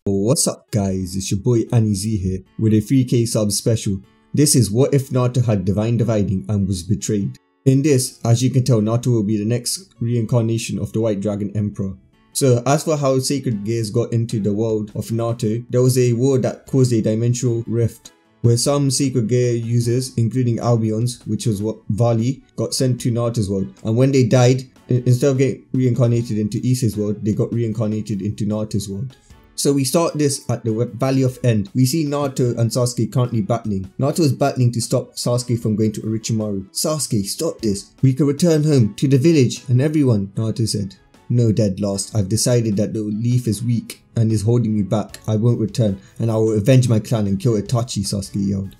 What's up guys, it's your boy Annie Z here with a 3k sub special. This is what if Naruto had divine dividing and was betrayed. In this, as you can tell, Naruto will be the next reincarnation of the White Dragon Emperor. So as for how Sacred Gears got into the world of Naruto, there was a war that caused a dimensional rift, where some Sacred Gear users, including Albion's, which was what Vali, got sent to Naruto's world, and when they died, instead of getting reincarnated into Issei's world, they got reincarnated into Naruto's world. So we start this at the Valley of End. We see Naruto and Sasuke currently battling. Naruto is battling to stop Sasuke from going to Orochimaru. Sasuke, stop this. We can return home to the village and everyone, Naruto said. No, dead lost. I've decided that the leaf is weak and is holding me back. I won't return and I will avenge my clan and kill Itachi, Sasuke yelled.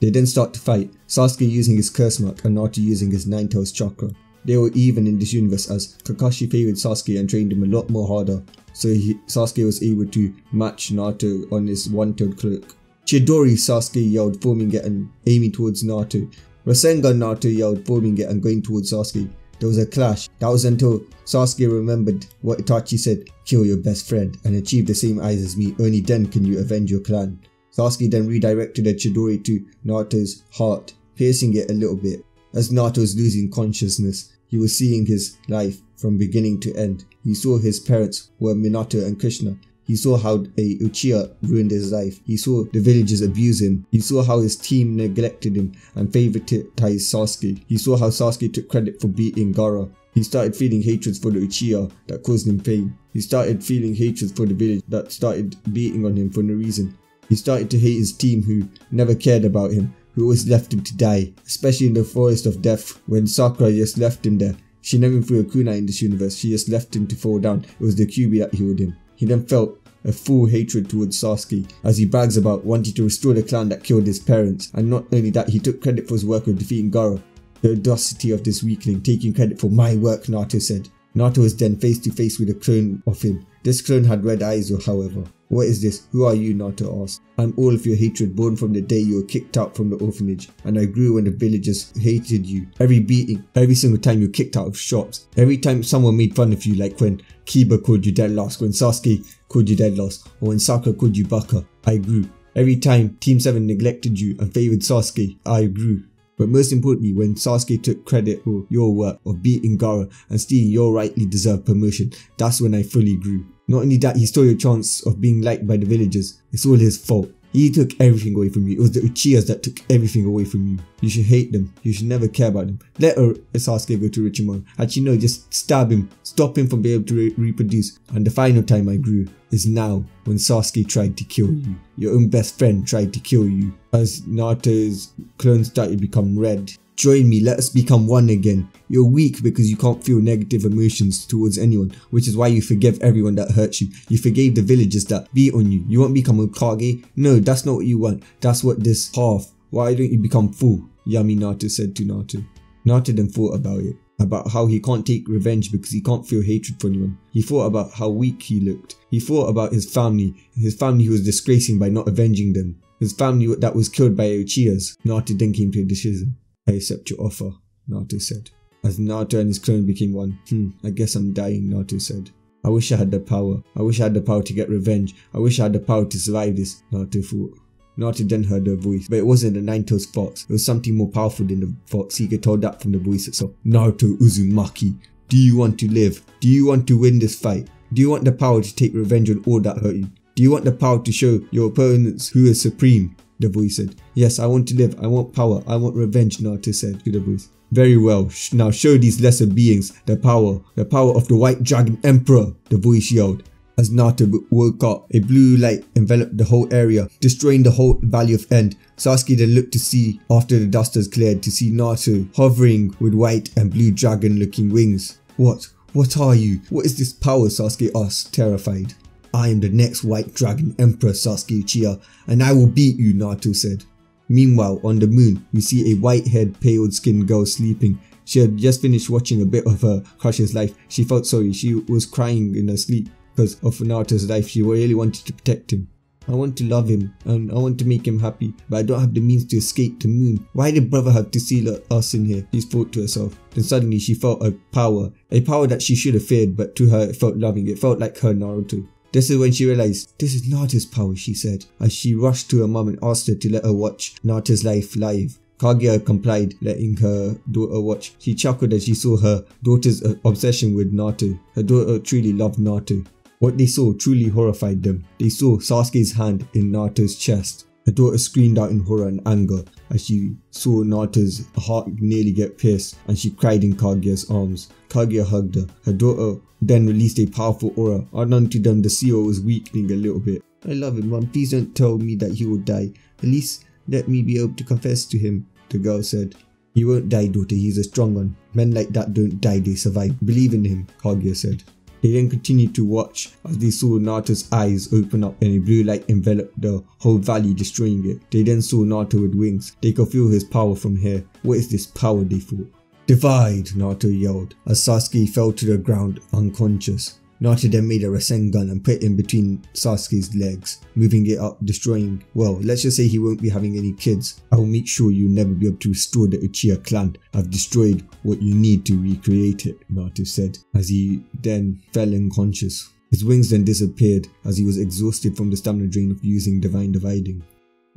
They then start to fight, Sasuke using his curse mark and Naruto using his Nine-Tails chakra. They were even in this universe as Kakashi favoured Sasuke and trained him a lot more harder, so Sasuke was able to match Naruto on his one-tailed cloak. Chidori, Sasuke yelled, forming it and aiming towards Naruto. Rasengan, Naruto yelled, forming it and going towards Sasuke. There was a clash. That was until Sasuke remembered what Itachi said, kill your best friend and achieve the same eyes as me, only then can you avenge your clan. Sasuke then redirected the Chidori to Naruto's heart, piercing it a little bit. As Naruto was losing consciousness, he was seeing his life from beginning to end. He saw his parents were Minato and Krishna. He saw how a Uchiha ruined his life. He saw the villagers abuse him. He saw how his team neglected him and favoritized Sasuke. He saw how Sasuke took credit for beating Gaara. He started feeling hatred for the Uchiha that caused him pain. He started feeling hatred for the village that started beating on him for no reason. He started to hate his team who never cared about him, who always left him to die, especially in the Forest of Death when Sakura just left him there. She never threw a kunai in this universe, she just left him to fall down. It was the Kyuubi that healed him. He then felt a full hatred towards Sasuke as he brags about wanting to restore the clan that killed his parents, and not only that, he took credit for his work of defeating Gaara. The audacity of this weakling taking credit for my work, Naruto said. Naruto was then face to face with a clone of him. This clone had red eyes however. What is this? Who are you? Naruto asked. I'm all of your hatred born from the day you were kicked out from the orphanage, and I grew when the villagers hated you. Every beating, every single time you were kicked out of shops, every time someone made fun of you, like when Kiba called you dead lost, when Sasuke called you dead lost, or when Sakura called you Baka, I grew. Every time Team 7 neglected you and favoured Sasuke, I grew. But most importantly, when Sasuke took credit for your work of beating Gaara and stealing your rightly deserved promotion, that's when I fully grew. Not only that, he stole your chance of being liked by the villagers. It's all his fault. He took everything away from you. It was the Uchihas that took everything away from you. You should hate them. You should never care about them. Let Sasuke go to Orochimaru. Actually no, just stab him. Stop him from being able to reproduce. And the final time I grew is now, when Sasuke tried to kill you. Your own best friend tried to kill you. As Naruto's clone started to become red. Join me, let us become one again. You're weak because you can't feel negative emotions towards anyone, which is why you forgive everyone that hurts you. You forgave the villagers that beat on you. You won't become a Hokage? No, that's not what you want. That's what this half. Why don't you become full? Yami Naruto said to Naruto. Naruto then thought about it. About how he can't take revenge because he can't feel hatred for anyone. He thought about how weak he looked. He thought about his family he was disgracing by not avenging them. His family that was killed by Uchihas. Naruto then came to a decision. I accept your offer, Naruto said. As Naruto and his clone became one. I guess I'm dying, Naruto said. I wish I had the power. I wish I had the power to get revenge. I wish I had the power to survive this, Naruto thought. Naruto then heard a voice, but it wasn't the Nine-Tails fox. It was something more powerful than the fox. He could tell that from the voice itself. Naruto Uzumaki, do you want to live? Do you want to win this fight? Do you want the power to take revenge on all that hurt you? Do you want the power to show your opponents who is supreme? The voice said. Yes, I want to live. I want power. I want revenge, Naruto said to the voice. Very well. Now show these lesser beings the power of the White Dragon Emperor, the voice yelled. As Naruto woke up, a blue light enveloped the whole area, destroying the whole Valley of End. Sasuke then looked to see, after the dust has cleared, to see Naruto hovering with white and blue dragon looking wings. What? What are you? What is this power? Sasuke asked, terrified. I am the next White Dragon Emperor, Sasuke Uchiha, and I will beat you, Naruto said. Meanwhile, on the moon, we see a white-haired, pale-skinned girl sleeping. She had just finished watching a bit of her crush's life. She felt sorry. She was crying in her sleep because of Naruto's life. She really wanted to protect him. I want to love him and I want to make him happy, but I don't have the means to escape the moon. Why did brother have to seal us in here? She thought to herself. Then suddenly she felt a power that she should have feared, but to her it felt loving. It felt like her Naruto. This is when she realized, this is Nata's power, she said, as she rushed to her mum and asked her to let her watch Nata's life live. Kaguya complied, letting her daughter watch. She chuckled as she saw her daughter's obsession with Naruto. Her daughter truly loved Naruto. What they saw truly horrified them. They saw Sasuke's hand in Naruto's chest. Her daughter screamed out in horror and anger as she saw Naruto's heart nearly get pierced, and she cried in Kaguya's arms. Kaguya hugged her. Her daughter then released a powerful aura. Unknown to them, the CEO was weakening a little bit. I love him, Mom. Please don't tell me that he will die. At least let me be able to confess to him, the girl said. He won't die, daughter. He's a strong one. Men like that don't die, they survive. Believe in him, Kaguya said. They then continued to watch as they saw Naruto's eyes open up and a blue light enveloped the whole valley, destroying it. They then saw Naruto with wings. They could feel his power from here. What is this power, they thought. Divide, Naruto yelled as Sasuke fell to the ground unconscious. Naruto then made a Rasengan and put it in between Sasuke's legs, moving it up, destroying, well, let's just say he won't be having any kids. I will make sure you'll never be able to restore the Uchiha clan. I've destroyed what you need to recreate it, Naruto said, as he then fell unconscious. His wings then disappeared as he was exhausted from the stamina drain of using Divine Dividing.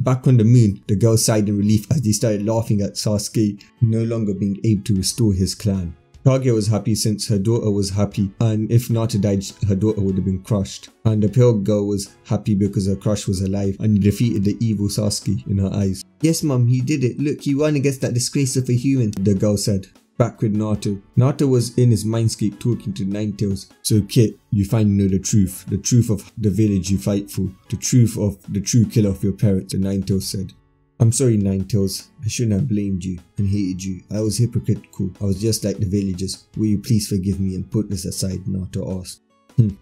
Back on the moon, the girls sighed in relief as they started laughing at Sasuke no longer being able to restore his clan. Kaguya was happy since her daughter was happy, and if Naruto died, her daughter would have been crushed. And the pale girl was happy because her crush was alive and he defeated the evil Sasuke in her eyes. Yes, Mum, he did it. Look, he won against that disgrace of a human, the girl said. Back with Naruto. Naruto was in his mindscape talking to Ninetales. So Kit, you finally know the truth of the village you fight for, the truth of the true killer of your parents, the Ninetales said. I'm sorry, Ninetales. I shouldn't have blamed you and hated you. I was hypocritical. I was just like the villagers. Will you please forgive me and put this aside? Naruto asked.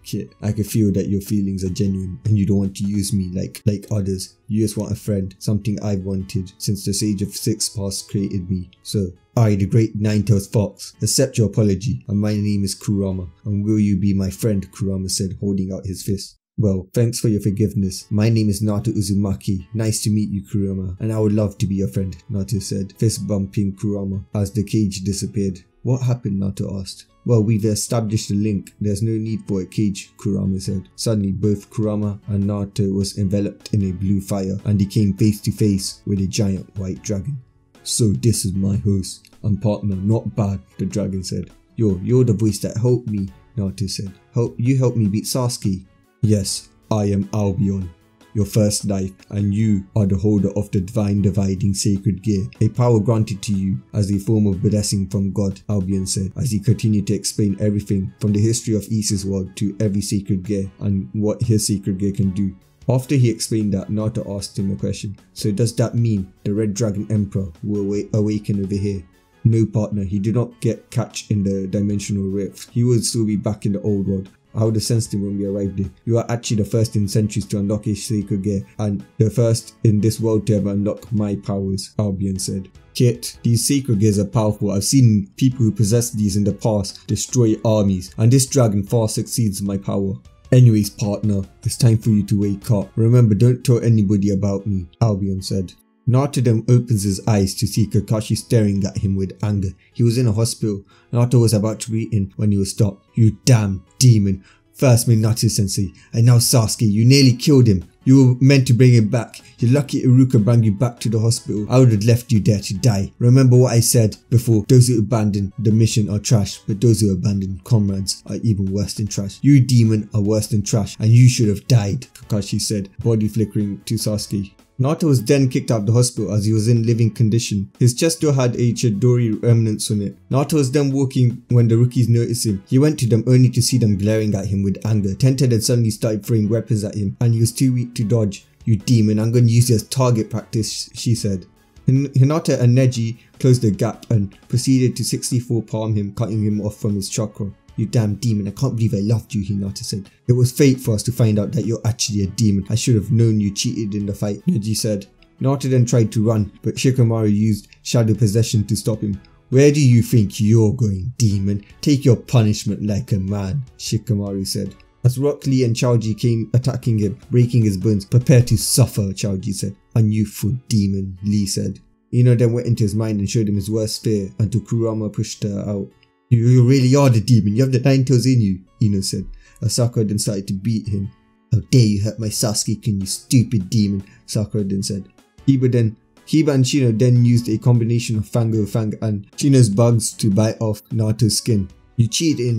Kit, I can feel that your feelings are genuine and you don't want to use me like others. You just want a friend, something I've wanted since the Sage of Six Paths created me. So, I, the great Ninetales Fox, accept your apology, and my name is Kurama. And will you be my friend? Kurama said, holding out his fist. Well, thanks for your forgiveness. My name is Naruto Uzumaki. Nice to meet you, Kurama, and I would love to be your friend, Naruto said, fist bumping Kurama as the cage disappeared. What happened? Naruto asked. Well, we've established a link. There's no need for a cage, Kurama said. Suddenly, both Kurama and Naruto was enveloped in a blue fire and they came face to face with a giant white dragon. So this is my host and partner, not bad, the dragon said. You're the voice that helped me, Naruto said. You helped me beat Sasuke. Yes, I am Albion, your first life, and you are the holder of the Divine Dividing Sacred Gear, a power granted to you as a form of blessing from God, Albion said, as he continued to explain everything from the history of Isa's world to every sacred gear and what his sacred gear can do. After he explained that, Naruto asked him a question. So does that mean the Red Dragon Emperor will awaken over here? No, partner, he did not get catch in the dimensional rift. He would still be back in the old world. I would have sensed him when we arrived there. You are actually the first in centuries to unlock a sacred gear and the first in this world to ever unlock my powers, Albion said. Kit, these sacred gears are powerful. I've seen people who possess these in the past destroy armies, and this dragon far succeeds my power. Anyways, partner, it's time for you to wake up. Remember, don't tell anybody about me, Albion said. Naruto then opens his eyes to see Kakashi staring at him with anger. He was in a hospital. Naruto was about to greet him when he was stopped. You damn demon. First Minato sensei, and now Sasuke, you nearly killed him. You were meant to bring him back. You're lucky Iruka brought you back to the hospital. I would have left you there to die. Remember what I said before, those who abandon the mission are trash, but those who abandon comrades are even worse than trash. You demon are worse than trash, and you should have died, Kakashi said, body flickering to Sasuke. Naruto was then kicked out of the hospital as he was in living condition. His chest still had a Chidori remnants on it. Naruto was then walking when the rookies noticed him. He went to them only to see them glaring at him with anger. Tenten had suddenly started throwing weapons at him and he was too weak to dodge. You demon, I'm going to use you as target practice, she said. Hinata and Neji closed the gap and proceeded to 64 palm him, cutting him off from his chakra. You damn demon, I can't believe I loved you, Hinata said. It was fate for us to find out that you're actually a demon. I should have known you cheated in the fight, Neji said. Naruto then tried to run, but Shikamaru used shadow possession to stop him. Where do you think you're going, demon? Take your punishment like a man, Shikamaru said. As Rock Lee and Chaoji came attacking him, breaking his bones, prepare to suffer, Chaoji said. Unyouthful demon, Lee said. Ino then went into his mind and showed him his worst fear until Kurama pushed her out. You really are the demon, you have the Ninetales in you, Ino said. Asako then started to beat him. "How dare you hurt my Sasuke-kun, you stupid demon," Sakura then said. Kiba and Shino then used a combination of Fango Fang and Shino's bugs to bite off Naruto's skin. You cheated in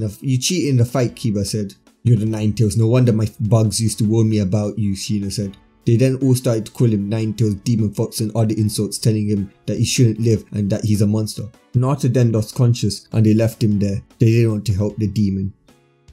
the fight," Kiba said. "You're the Nine-Tails, no wonder my bugs used to warn me about you," Shino said. They then all started to call him Nine-Tails, Demon Fox and other insults, telling him that he shouldn't live and that he's a monster. Naruto then lost conscious and they left him there. They didn't want to help the demon.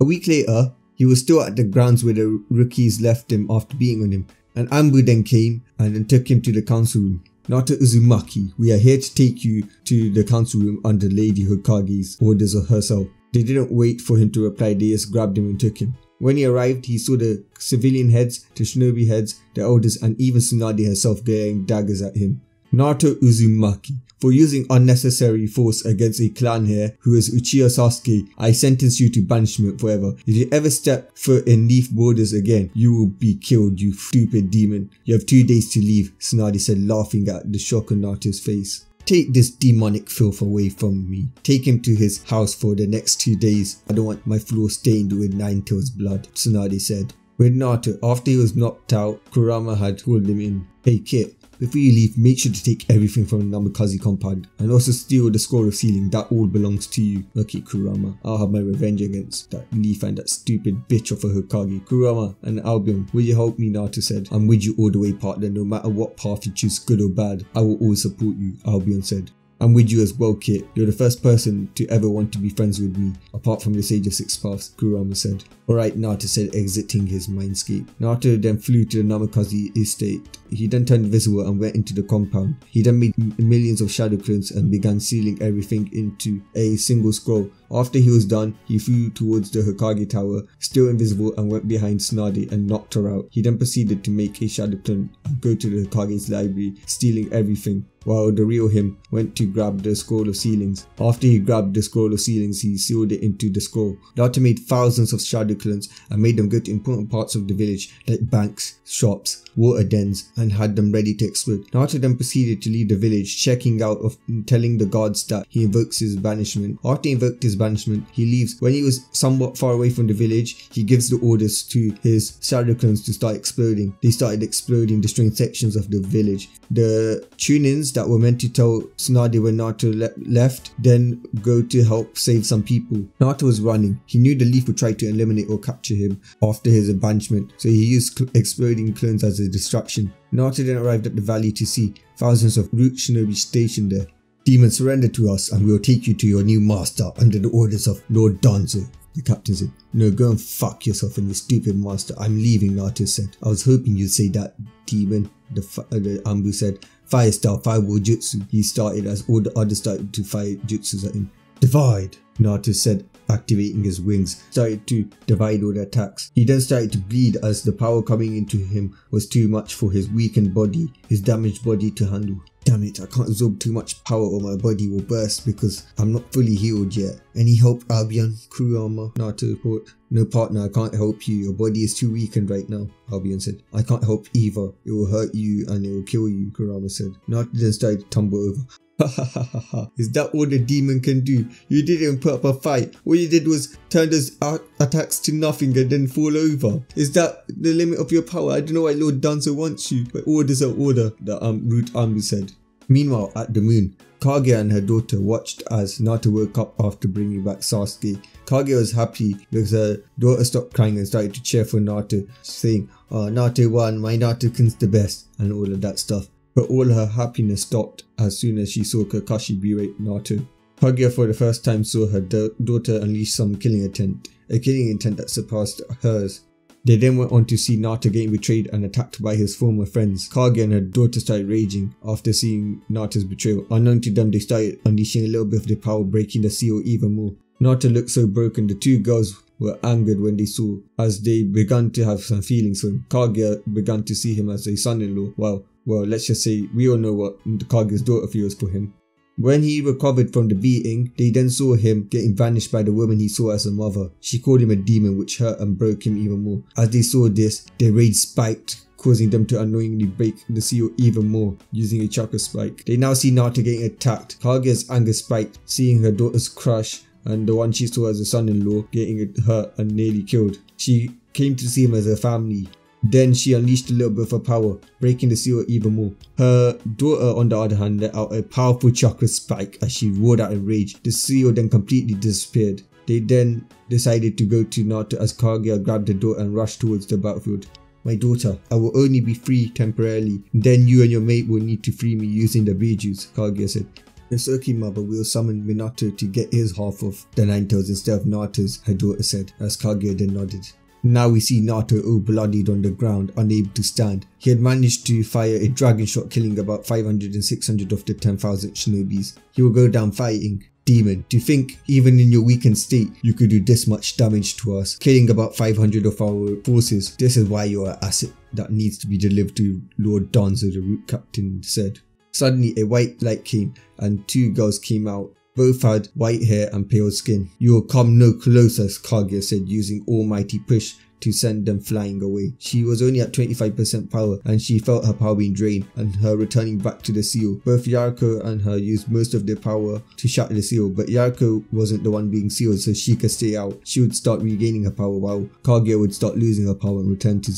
A week later, he was still at the grounds where the rookies left him after beating on him, and Anbu then came and then took him to the council room. "Naruto Uzumaki, we are here to take you to the council room under Lady Hokage's orders of herself." They didn't wait for him to reply, they just grabbed him and took him. When he arrived, he saw the civilian heads, the shinobi heads, the elders, and even Tsunade herself getting daggers at him. "Naruto Uzumaki, for using unnecessary force against a clan heir who is Uchiha Sasuke, I sentence you to banishment forever. If you ever step foot in Leaf borders again, you will be killed, you stupid demon. You have 2 days to leave," Tsunade said, laughing at the shock on Naruto's face. "Take this demonic filth away from me. Take him to his house for the next 2 days. I don't want my floor stained with Nine-Tails blood," Tsunade said. With Naruto, after he was knocked out, Kurama had called him in. "Hey Kit, before you leave, make sure to take everything from the Namikaze compound and also steal the scroll of sealing. That all belongs to you." "Okay, Kurama, I'll have my revenge against that Leaf and that stupid bitch of a Hokage." "Kurama and Albion, will you help me?" Naruto said. "I'm with you all the way, partner. No matter what path you choose, good or bad, I will always support you," Albion said. "I'm with you as well, Kit. You're the first person to ever want to be friends with me, apart from the Sage of Six Paths," Kurama said. "Alright," Naruto said, exiting his mindscape. Naruto then flew to the Namikaze estate. He then turned invisible and went into the compound. He then made millions of shadow clones and began sealing everything into a single scroll. After he was done, he flew towards the Hokage tower, still invisible, and went behind Tsunade and knocked her out. He then proceeded to make a shadow clone and go to the Hokage's library, stealing everything, while the real him went to grab the scroll of sealings. After he grabbed the scroll of sealings, he sealed it into the scroll. Naruto made thousands of shadow clones and made them go to important parts of the village like banks, shops, water dens, and had them ready to explode. Naruto then proceeded to leave the village, checking out of telling the guards that he invokes his banishment. After he invoked his banishment, he leaves. When he was somewhat far away from the village, he gives the orders to his shadow clones to start exploding. They started exploding, destroying sections of the village. The Chunins that were meant to tell Tsunade when Naruto left then go to help save some people. Naruto was running. He knew the Leaf would try to eliminate or capture him after his banishment, so he used exploding clones as a distraction. Naruto then arrived at the valley to see thousands of root shinobi stationed there. "Demon, surrender to us and we will take you to your new master under the orders of Lord Danzo," the captain said. "No, go and fuck yourself and your stupid master. I'm leaving," Naruto said. "I was hoping you'd say that, demon," the Anbu said. "Fire style, fireball jutsu," he started as all the others started to fire jutsus at him. "Divide," Naruto said, activating his wings, started to divide all the attacks. He then started to bleed as the power coming into him was too much for his weakened body, his damaged body to handle. "Damn it, I can't absorb too much power or my body will burst because I'm not fully healed yet. Any help, Albion?" Kurama, Naruto report. "No, partner, I can't help you. Your body is too weakened right now," Albion said. "I can't help either. It will hurt you and it will kill you," Kurama said. Naruto then started to tumble over. "Ha ha ha ha ha. Is that all the demon can do? You didn't even put up a fight. All you did was turn those attacks to nothing and then fall over. Is that the limit of your power? I don't know why Lord Danzo wants you, but orders are order," the Root Anbu said. Meanwhile, at the moon, Kaguya and her daughter watched as Naruto woke up after bringing back Sasuke. Kaguya was happy because her daughter stopped crying and started to cheer for Naruto, saying, "Oh, Naruto won, my Naruto-kun's the best," and all of that stuff. But all her happiness stopped as soon as she saw Kakashi berate Naruto. Kaguya for the first time saw her daughter unleash some killing intent, a killing intent that surpassed hers. They then went on to see Naruto getting betrayed and attacked by his former friends. Kaguya and her daughter started raging after seeing Naruto's betrayal. Unknown to them, they started unleashing a little bit of their power, breaking the seal even more. Naruto looked so broken. The two girls were angered when they saw, as they began to have some feelings for him. Kaguya began to see him as a son-in-law. Well, let's just say we all know what Kaguya's daughter feels for him. When he recovered from the beating, they then saw him getting vanished by the woman he saw as a mother. She called him a demon, which hurt and broke him even more. As they saw this, their rage spiked, causing them to unknowingly break the seal even more, using a chakra spike. They now see Naruto getting attacked. Kaguya's anger spiked, seeing her daughter's crush and the one she saw as a son-in-law getting hurt and nearly killed. She came to see him as a family. Then she unleashed a little bit of her power, breaking the seal even more. Her daughter, on the other hand, let out a powerful chakra spike as she roared out in rage. The seal then completely disappeared. They then decided to go to Naruto as Kaguya grabbed the daughter and rushed towards the battlefield. "My daughter, I will only be free temporarily. Then you and your mate will need to free me using the Bijus," Kaguya said. "Hisoki mother will summon Minato to get his half of the Nine Tails instead of Naruto's," her daughter said, as Kaguya then nodded. Now we see Naruto all bloodied on the ground, unable to stand. He had managed to fire a dragon shot, killing about 500 and 600 of the 10,000 shinobis. He will go down fighting. "Demon, to think even in your weakened state you could do this much damage to us, killing about 500 of our forces. This is why you're an asset that needs to be delivered to Lord Danzo," the root captain said. Suddenly a white light came and two girls came out. Both had white hair and pale skin. "You will come no closer," Kaguya said, using almighty push to send them flying away. She was only at 25% power and she felt her power being drained and her returning back to the seal. Both Yaruko and her used most of their power to shatter the seal, but Yaruko wasn't the one being sealed, so she could stay out. She would start regaining her power while Kaguya would start losing her power and return to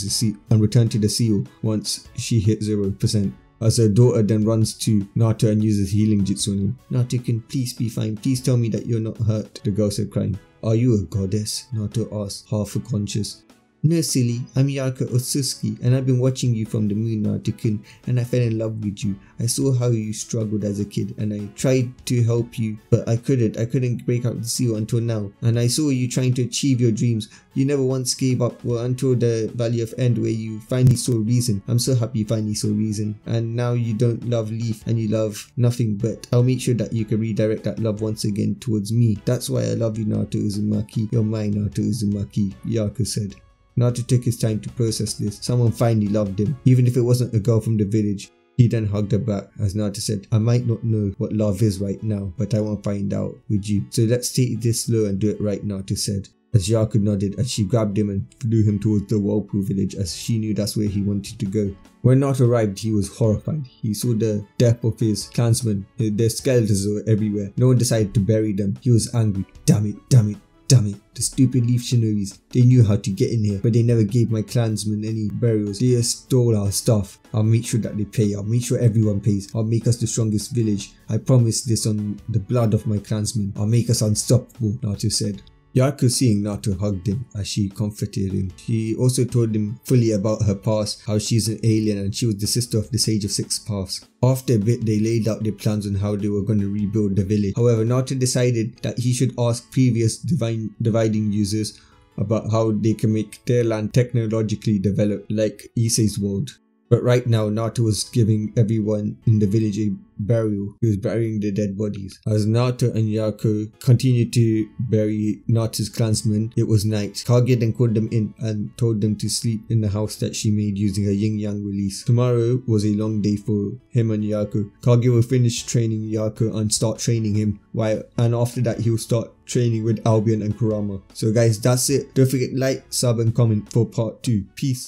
the seal once she hit 0%. As her daughter then runs to Naruto and uses healing jutsu on him. "Naruto, can please be fine. Please tell me that you're not hurt," the girl said, crying. "Are you a goddess?" Naruto asked, half unconscious. "No, silly, I'm Yaruko Otsutsuki and I've been watching you from the moon, Naruto-kun, and I fell in love with you. I saw how you struggled as a kid and I tried to help you, but I couldn't break out the seal until now. And I saw you trying to achieve your dreams. You never once gave up, well, until the Valley of End where you finally saw reason. I'm so happy you finally saw reason. And now you don't love Leaf and you love nothing, but I'll make sure that you can redirect that love once again towards me. That's why I love you, Naruto Uzumaki. You're mine, Naruto Uzumaki," Yaruko said. Naruto took his time to process this. Someone finally loved him, even if it wasn't a girl from the village. He then hugged her back as Naruto said, "I might not know what love is right now, but I want to find out with you. So let's take this slow and do it right," Naruto said. As Yaruko nodded as she grabbed him and flew him towards the Whirlpool village as she knew that's where he wanted to go. When Naruto arrived, he was horrified. He saw the death of his clansmen. Their skeletons were everywhere. No one decided to bury them. He was angry. Damn it, damn it. Damn it, the stupid Leaf Shinobis. They knew how to get in here, but they never gave my clansmen any burials. They just stole our stuff. I'll make sure that they pay. I'll make sure everyone pays. I'll make us the strongest village. I promise this on the blood of my clansmen. I'll make us unstoppable," Naruto said. Yaruko, seeing Naruto, hugged him as she comforted him. She also told him fully about her past, how she's an alien and she was the sister of the Sage of Six Paths. After a bit, they laid out their plans on how they were going to rebuild the village. However, Naruto decided that he should ask previous dividing users about how they can make their land technologically developed like Issei's world. But right now, Naruto was giving everyone in the village a burial. He was burying the dead bodies. As Naruto and Yaruko continued to bury Naruto's clansmen, it was night. Kaguya then called them in and told them to sleep in the house that she made using her yin-yang release. Tomorrow was a long day for him and Yaruko. Kaguya will finish training Yaruko and start training him, and after that he will start training with Albion and Kurama. So guys, that's it. Don't forget to like, sub and comment for part 2. Peace.